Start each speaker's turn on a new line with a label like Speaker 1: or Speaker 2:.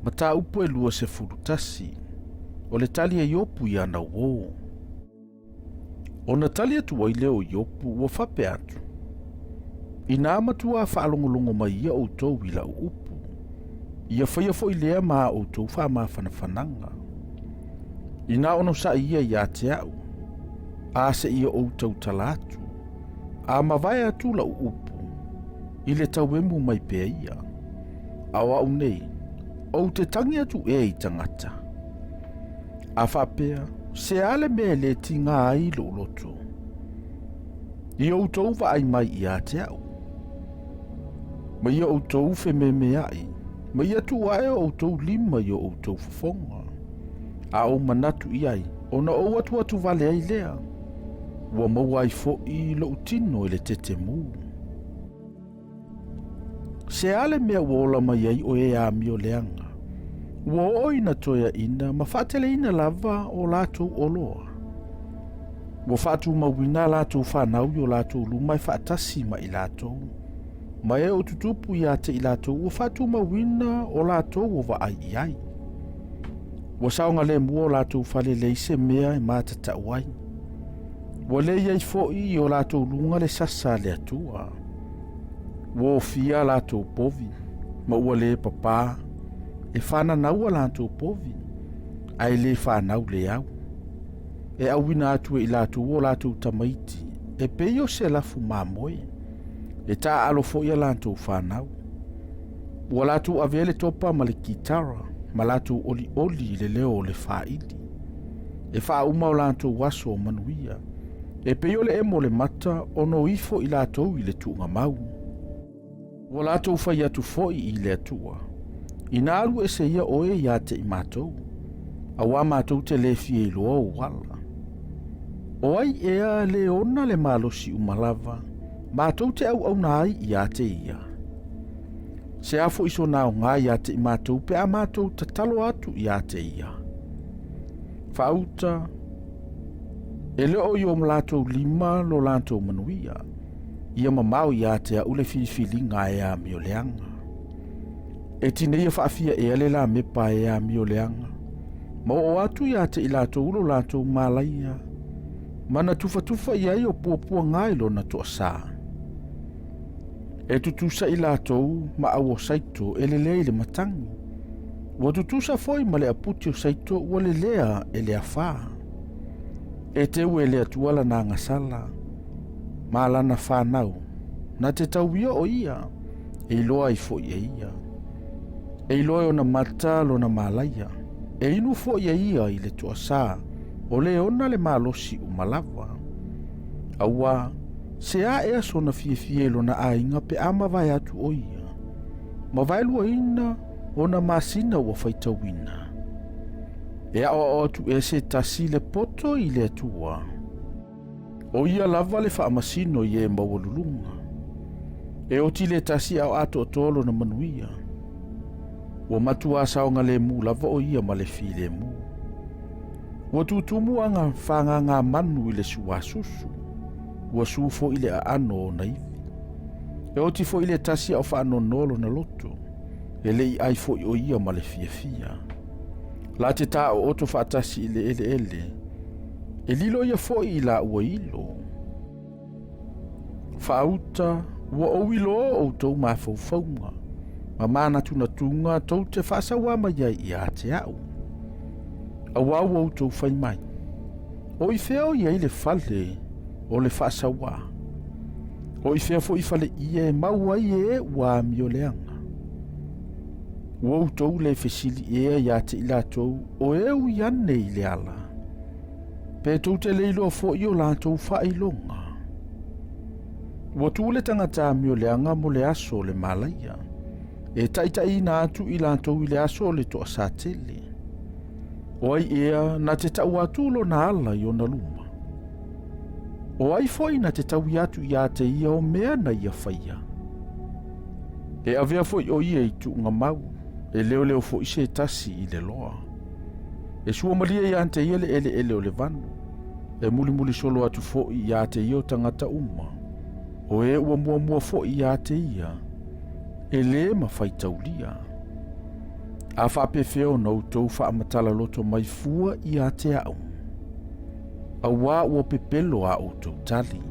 Speaker 1: Mata upo e lua se furutasi, o le tali e Iopu i ana wō. O na tali atu ai leo Iopu wa whape atu. I nā matua whaalongolongo mai ia o tau i la upu. Ia whaia fo i lea maa o tau wha maa whanawhananga. I nā ono sa ia i a te au. A se ia o tau talatu. A mawai atu la upu. I le tau emu mai pea ia. Awa au nei. O te tangi atu e i tangata. A whapea, se ale mea le ti ngā ai lo loto. I o tau wa ai mai i a te au. Ma ia o tau fe me mea ai. Ma ia tu ae o tau lima i o tau fafonga. A o manatu i ai, o na o atu vale ai lea. Ua mau ai fo i lo utino i le tete mu. Se ale mea wola mai ai o e a mio leanga. Ua o ina toia ina, ma whaatele ina lava o lātou oloa. Ua whaatu mawina lātou whanau i o lātou lumai whaatasi ma i lātou. Ma e o tutupu i ate i lātou, ua whaatu mawina o lātou o wa ai i ai. Ua saonga le mua o lātou whale leise mea e mātata uai. Ua le iai fo'i i o lātou lunga le sasa le atua. Ua o fia lātou povi, ma ua le papā. E whananau a lātou povi, ai le whanau le au. E awina atu i lātou o lātou tamaiti, e peio se lafu mamoe. E tā alo fo ia lātou whanau. Ua lātou avele topa ma le kitara, ma lātou oli oli le leo le whaili. E whauma o lātou waso o manuia. E peio le emo le mata, ono ifo i lātou i le tuunga mau. Ua lātou whai atu foi i le atua. I nāru e se ia oe ia te i mātou. Awa mātou te le fie i loa o wala. O ai ea le ona le malosi umalava. Mātou te au nai ia te ia. Se afo iso nao ngā ia te i mātou pe a mātou te talo atu ia te ia. Whauta. E leo i o mlatou lima lo lātou manuia. Ia mamau ia te a ule filifili ngā ea mio leanga. E tinei a whaafia e ale la me pa e a mio leanga. Ma o atu ia te i lātou ulo lātou mālaia. Mana tufa i ai o puapua ngai lo na toa sā. E tutusa i lātou ma au o saito e le lei le matangi. Ua tutusa foi ma le aputi o saito ua le lea e le awha. E te ue le atuala na ngasala. Ma lana whanau. Na te tauia o ia. E iloa i foi e ia. E iloa o na mata lo na malaia. E inu fo ia ia i le tua sā. O le ona le malosi o malava. Aua, se a ea so na fie lo na ainga pe ama vai atu o ia. Ma vai lua ina o na masina ua Faitauina. E a o atu e se tasi le poto i le atua. O ia lava le wha amasino i e mawalulunga. E o ti le tasi au ato o tolo na manuia. Ua matua saonga le mu lava o ia ma le fi le mu. Ua tutumu anga whanga ngā manu i le sua susu. Ua sufo i le ano o naivi. E o ti fo i le tasi au whaano nolo na loto. E le i ai fo i o ia ma le fia. La te tā o oto whaatasi i le ele. E lilo ia fo i la ua ilo. Whaauta ua o ilo o tau mawhauwhaunga. Ma mana tuna tunga tau te whasawa mai i a te au. Awau au tau whai mai. O i wheo i le whale o le whasawa. O i whea fo i whale i e maua i e ua mio leanga. Ua tau le whesili e i a te ila tau o e u i ane i le ala. Pe tau te leilo fo i o la tau whailonga. Ua tu le tangata mio leanga mo le aso le malaia. E taitai na atu i lātou i le aso le toa sa tele. O ai ea na te tau atu lo na ala i o na luma. O ai foi na te tau i atu i a te ia o mea na ia whaia. E avea foi o ia i tu ngā mau. E leo foi se tasi i le loa. E sua malia i ante ia le ele o le vanu. E muli solo atu foi i a te ia o tangata uma. O e ua mua foi i a te ia. E le ma Faitaulia. A whapewheo no tau whaamatala loto mai fua I a te au. A wā ua pepelo a o tau tali.